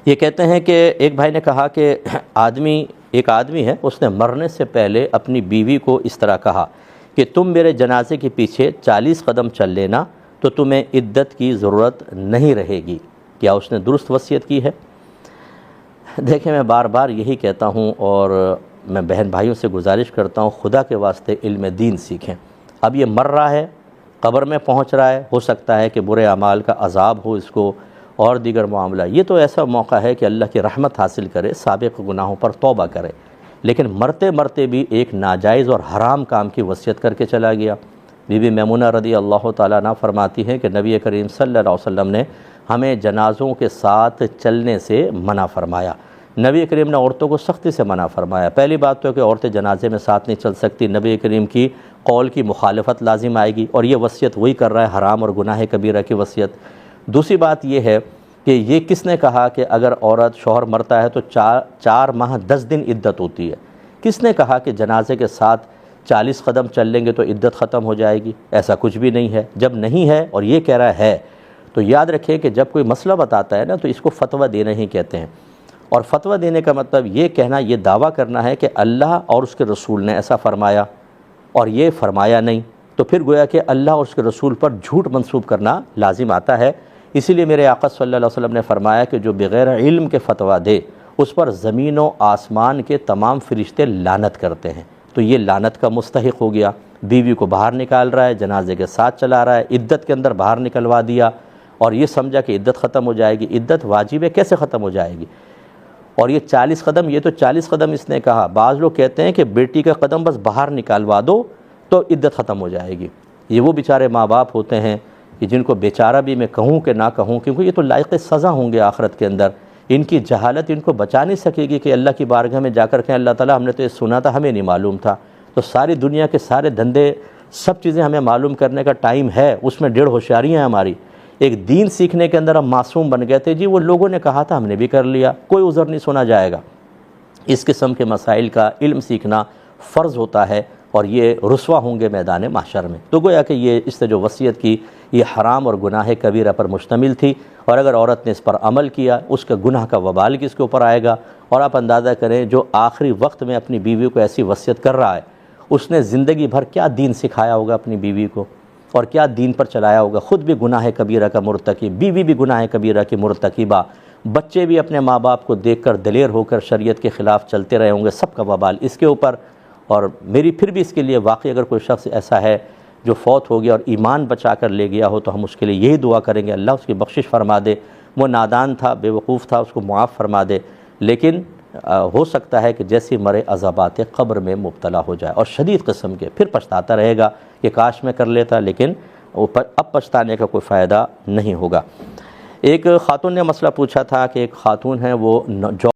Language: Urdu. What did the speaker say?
یہ کہتے ہیں کہ ایک بھائی نے کہا کہ ایک آدمی ہے، اس نے مرنے سے پہلے اپنی بیوی کو اس طرح کہا کہ تم میرے جنازے کے پیچھے 40 قدم چل لینا تو تمہیں عدت کی ضرورت نہیں رہے گی، کیا اس نے درست وصیت کی ہے؟ دیکھیں، میں بار بار یہی کہتا ہوں اور میں بہن بھائیوں سے گزارش کرتا ہوں، خدا کے واسطے علم دین سیکھیں۔ اب یہ مر رہا ہے، قبر میں پہنچ رہا ہے، ہو سکتا ہے کہ برے اعمال کا عذاب ہو اس کو اور دیگر معاملہ، یہ تو ایسا موقع ہے کہ اللہ کی رحمت حاصل کرے، سابق گناہوں پر توبہ کرے، لیکن مرتے مرتے بھی ایک ناجائز اور حرام کام کی وصیت کر کے چلا گیا۔ بی بی میمونہ رضی اللہ تعالیٰ عنہ فرماتی ہیں کہ نبی کریم صلی اللہ علیہ وسلم نے ہمیں جنازوں کے ساتھ چلنے سے منع فرمایا۔ نبی کریم نے عورتوں کو سختی سے منع فرمایا۔ پہلی بات تو ہے کہ عورتیں جنازے میں ساتھ نہیں چل سکتی، نبی کریم کی قول کی مخالفت لازم آئے گی، اور یہ وصیت وہی کر رہا ہے، حرام اور گناہ کبیرہ کی وصیت۔ دوسری بات یہ ہے کہ یہ کس نے کہا کہ اگر عورت شوہر مرتا ہے تو 4 ماہ 10 دن عدت ہوتی ہے؟ کس نے کہا کہ جنازے کے ساتھ 40 قدم چل لیں گے تو عدت ختم ہو جائے گی؟ ایسا کچھ بھی نہیں ہے۔ جب نہیں ہے اور یہ کہہ رہا ہے تو یاد رکھیں کہ جب کوئی مسئلہ بتاتا ہے نا تو اس کو فتویٰ دینا ہی کہتے ہیں، اور فتویٰ دینے کا مطلب یہ کہنا، یہ دعویٰ کرنا ہے کہ اللہ اور اس کے رسول نے ایسا فرمایا اور یہ فرمایا نہیں، تو پھر گویا کہ اللہ اور اس کے رسول پر جھوٹ منسوب کرنا لازم آتا ہے۔ اسی لیے میرے آقا صلی اللہ علیہ وسلم نے فرمایا کہ جو بغیر علم کے فتویٰ دے اس پر زمین و آسمان کے تمام فرشتے لعنت کرتے ہیں، تو یہ لعنت کا مستحق ہو گیا۔ بیوی کو باہر نکال رہا ہے، جنازے کے ساتھ چلا رہا ہے، عدت کے اندر باہر نکلوا دیا اور یہ سمجھا کہ عدت ختم ہو جائے گی۔ عدت واجب ہے، کیسے ختم ہو جائے گی؟ اور یہ 40 قدم، یہ تو 40 قدم اس نے کہا۔ بعض لوگ کہتے ہیں کہ بیٹی کا قدم بس باہر نکالوا دو تو عدت ختم ہو جائے گی۔ یہ وہ بیچارے ماں باپ ہوتے ہیں کہ جن کو بیچارہ بھی میں کہوں کہ نہ کہوں، کیونکہ یہ تو لائق سزا ہوں گے آخرت کے اندر۔ ان کی جہالت ان کو بچا نہیں سکے گی کہ اللہ کی بارگاہ میں جا کر کہیں اللہ تعالیٰ ہم نے تو یہ سنا تھا، ہمیں نہیں معلوم تھا۔ تو ساری دنیا کے سارے دھندے، سب چیزیں ہمیں معلوم کرنے کا ٹائم ہے، اس میں 1.5 ہوشیاریاں ہیں ہماری۔ ایک دین سیکھنے کے اندر ہم معصوم بن گئے تھے، جی وہ لوگوں نے کہا تھا ہم نے بھی کر لیا، کوئی عذر نہیں سنا جائے گا۔ اس قسم کے مسائل کا علم سیکھنا فرض ہوتا ہے، اور یہ رسوا ہوں گے میدان محشر میں۔ تو گویا کہ یہ اس نے جو وصیت کی یہ حرام اور گناہ کبیرہ پر مشتمل تھی، اور اگر عورت نے اس پر عمل کیا اس کا گناہ کا وبال کس کے اوپر آئے گا۔ اور آپ اندازہ کریں جو آخری وقت میں اپنی بیوی کو ایسی وصیت کر رہا ہے، اس نے زندگی بھر کیا دین سکھایا ہوگا اپنی بیوی کو، اور کیا دین پر چلایا ہوگا۔ خود بھی گناہ کبیرہ کا مرتکب، بیوی بھی گناہ کبیرہ کی مرتکبہ، بچے بھی اپنے ماں باپ کو دیکھ کر دلیر ہو کر شریعت کے خلاف چلتے رہے ہوں گے، سب کا وبال اس کے اوپر۔ اور میری پھر بھی اس کے لیے واقعی اگر کوئی شخص ایسا ہے جو فوت ہو گیا اور ایمان بچا کر لے گیا ہو تو ہم اس کے لیے یہی دعا کریں گے، اللہ اس کی بخشش فرما دے۔ وہ نادان تھا، بے وقوف تھا، اس کو معاف فرما دے، لیکن ہو سکتا ہے کہ جیسی مرے عذابات قبر میں مبتلا ہو جائے اور شدید قسم کے، پھر پچھتاتا رہے گا کہ کاش میں کر لیتا، لیکن اب پچھتانے کا کوئی فائدہ نہیں ہوگا۔ ایک خاتون نے مسئلہ پوچھا تھا کہ ایک خاتون ہے وہ